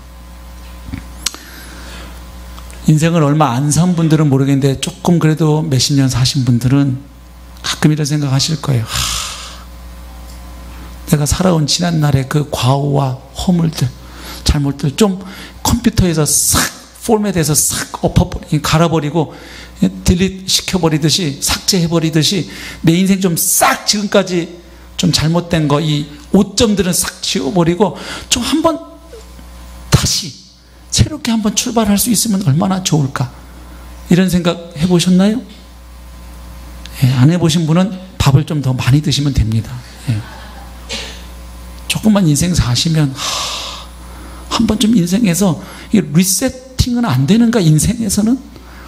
인생을 얼마 안 산 분들은 모르겠는데 조금 그래도 몇십 년 사신 분들은 가끔 이런 생각하실 거예요. 내가 살아온 지난날의 그 과오와 허물들, 잘못들 좀 컴퓨터에서 싹 포맷해서 싹 갈아버리고 딜리트 시켜버리듯이, 삭제해버리듯이 내 인생 좀 싹 지금까지 좀 잘못된 거, 이 오점들은 싹 지워버리고 좀 한번 다시 새롭게 한번 출발할 수 있으면 얼마나 좋을까, 이런 생각 해보셨나요? 안 해보신 분은 밥을 좀 더 많이 드시면 됩니다. 조금만 인생 사시면 한번 좀 인생에서 리세팅은 안 되는가? 인생에서는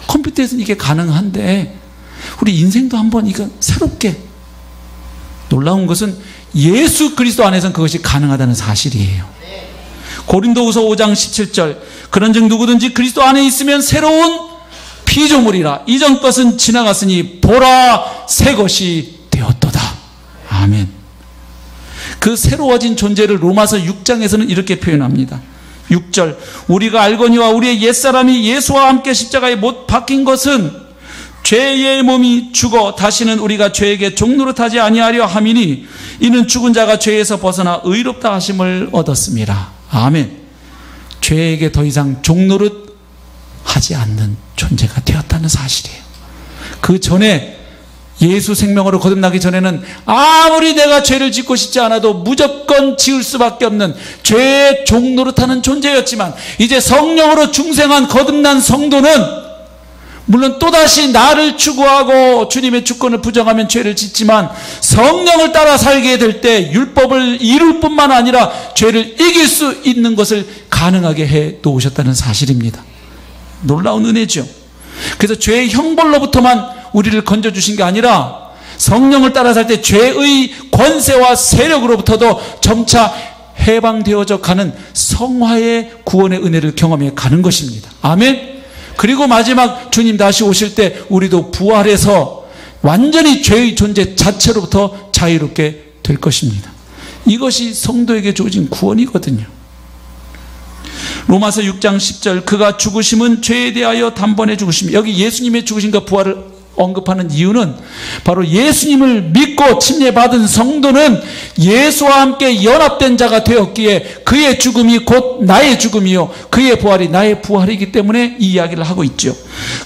컴퓨터에서는 이게 가능한데 우리 인생도 한번 이거 새롭게. 놀라운 것은 예수 그리스도 안에서는 그것이 가능하다는 사실이에요. 고린도후서 5장 17절 그런즉 누구든지 그리스도 안에 있으면 새로운 피조물이라. 이전 것은 지나갔으니 보라 새 것이 되었도다. 아멘. 그 새로워진 존재를 로마서 6장에서는 이렇게 표현합니다. 6절 우리가 알거니와 우리의 옛사람이 예수와 함께 십자가에 못 박힌 것은 죄의 몸이 죽어 다시는 우리가 죄에게 종노릇하지 아니하려 함이니 이는 죽은 자가 죄에서 벗어나 의롭다 하심을 얻었습니다. 아멘. 죄에게 더 이상 종노릇하지 않는 존재가 되었다는 사실이에요. 그 전에 예수 생명으로 거듭나기 전에는 아무리 내가 죄를 짓고 싶지 않아도 무조건 지을 수밖에 없는 죄의 종노릇하는 존재였지만 이제 성령으로 중생한 거듭난 성도는 물론 또다시 나를 추구하고 주님의 주권을 부정하면 죄를 짓지만 성령을 따라 살게 될 때 율법을 이룰 뿐만 아니라 죄를 이길 수 있는 것을 가능하게 해 놓으셨다는 사실입니다. 놀라운 은혜죠. 그래서 죄의 형벌로부터만 우리를 건져주신 게 아니라 성령을 따라 살 때 죄의 권세와 세력으로부터도 점차 해방되어져 가는 성화의 구원의 은혜를 경험해 가는 것입니다. 아멘. 그리고 마지막 주님 다시 오실 때 우리도 부활해서 완전히 죄의 존재 자체로부터 자유롭게 될 것입니다. 이것이 성도에게 주어진 구원이거든요. 로마서 6장 10절 그가 죽으심은 죄에 대하여 단번에 죽으심. 여기 예수님의 죽으심과 부활을 언급하는 이유는 바로 예수님을 믿고 침례받은 성도는 예수와 함께 연합된 자가 되었기에 그의 죽음이 곧 나의 죽음이요 그의 부활이 나의 부활이기 때문에 이 이야기를 하고 있죠.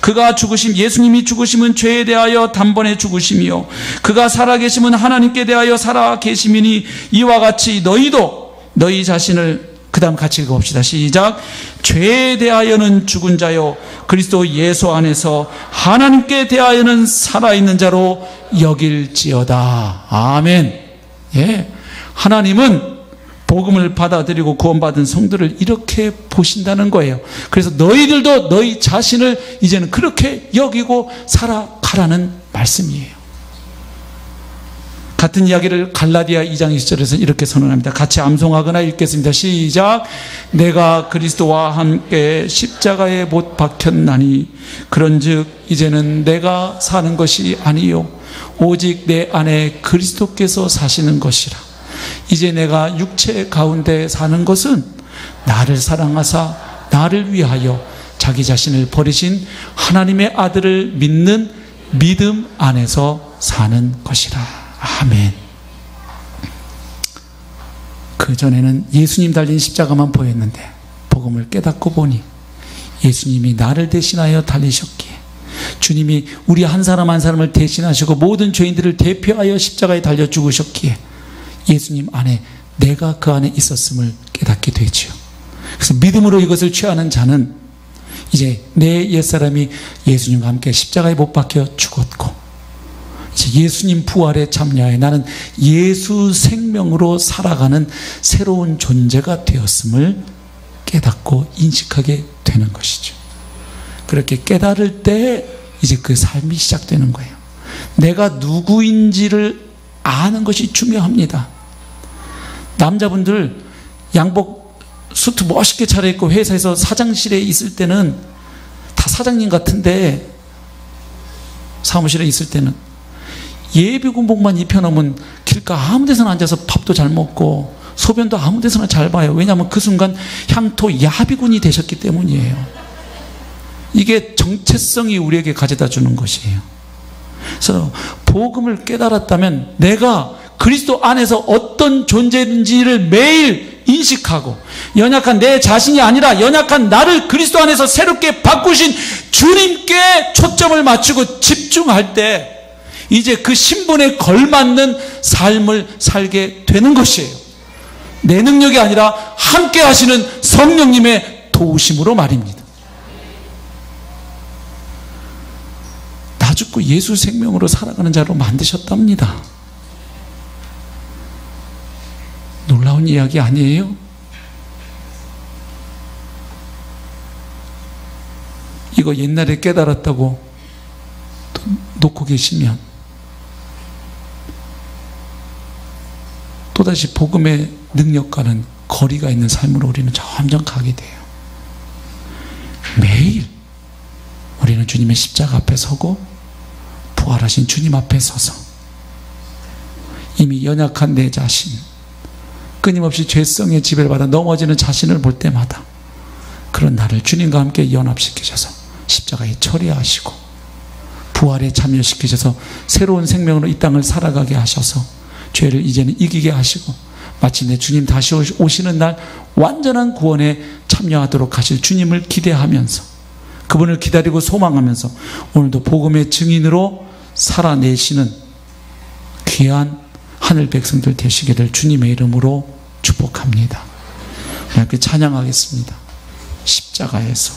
그가 죽으심, 예수님이 죽으심은 죄에 대하여 단번에 죽으심이요 그가 살아계심은 하나님께 대하여 살아계심이니 이와 같이 너희도 너희 자신을, 그 다음 같이 읽어봅시다. 시작. 죄에 대하여는 죽은 자요 그리스도 예수 안에서 하나님께 대하여는 살아있는 자로 여길지어다. 아멘. 하나님은 복음을 받아들이고 구원받은 성도를 이렇게 보신다는 거예요. 그래서 너희들도 너희 자신을 이제는 그렇게 여기고 살아가라는 말씀이에요. 같은 이야기를 갈라디아 2장 20절에서 이렇게 선언합니다. 같이 암송하거나 읽겠습니다. 시작. 내가 그리스도와 함께 십자가에 못 박혔나니 그런즉 이제는 내가 사는 것이 아니요 오직 내 안에 그리스도께서 사시는 것이라. 이제 내가 육체 가운데 사는 것은 나를 사랑하사 나를 위하여 자기 자신을 버리신 하나님의 아들을 믿는 믿음 안에서 사는 것이라. 아멘. 그전에는 예수님 달린 십자가만 보였는데 복음을 깨닫고 보니 예수님이 나를 대신하여 달리셨기에, 주님이 우리 한 사람 한 사람을 대신하시고 모든 죄인들을 대표하여 십자가에 달려 죽으셨기에 예수님 안에 내가 그 안에 있었음을 깨닫게 되지요. 그래서 믿음으로 이것을 취하는 자는 이제 내 옛사람이 예수님과 함께 십자가에 못 박혀 죽었고 이제 예수님 부활에 참여하여 나는 예수 생명으로 살아가는 새로운 존재가 되었음을 깨닫고 인식하게 되는 것이죠. 그렇게 깨달을 때 이제 그 삶이 시작되는 거예요. 내가 누구인지를 아는 것이 중요합니다. 남자분들 양복 수트 멋있게 차려입고 회사에서 사장실에 있을 때는 다 사장님 같은데, 사무실에 있을 때는 예비군복만 입혀놓으면 길가 아무 데서나 앉아서 밥도 잘 먹고 소변도 아무 데서나 잘 봐요. 왜냐하면 그 순간 향토 야비군이 되셨기 때문이에요. 이게 정체성이 우리에게 가져다 주는 것이에요. 그래서 복음을 깨달았다면 내가 그리스도 안에서 어떤 존재인지를 매일 인식하고, 연약한 내 자신이 아니라 연약한 나를 그리스도 안에서 새롭게 바꾸신 주님께 초점을 맞추고 집중할 때 이제 그 신분에 걸맞는 삶을 살게 되는 것이에요. 내 능력이 아니라 함께 하시는 성령님의 도우심으로 말입니다. 나 죽고 예수 생명으로 살아가는 자로 만드셨답니다. 놀라운 이야기 아니에요? 이거 옛날에 깨달았다고 또 놓고 계시면 또다시 복음의 능력과는 거리가 있는 삶으로 우리는 점점 가게 돼요. 매일 우리는 주님의 십자가 앞에 서고 부활하신 주님 앞에 서서 이미 연약한 내 자신, 끊임없이 죄성의 지배를 받아 넘어지는 자신을 볼 때마다 그런 나를 주님과 함께 연합시키셔서 십자가에 처리하시고 부활에 참여시키셔서 새로운 생명으로 이 땅을 살아가게 하셔서 죄를 이제는 이기게 하시고 마침내 주님 다시 오시는 날 완전한 구원에 참여하도록 하실 주님을 기대하면서, 그분을 기다리고 소망하면서 오늘도 복음의 증인으로 살아내시는 귀한 하늘 백성들 되시기를 주님의 이름으로 축복합니다. 이렇게 찬양하겠습니다. 십자가에서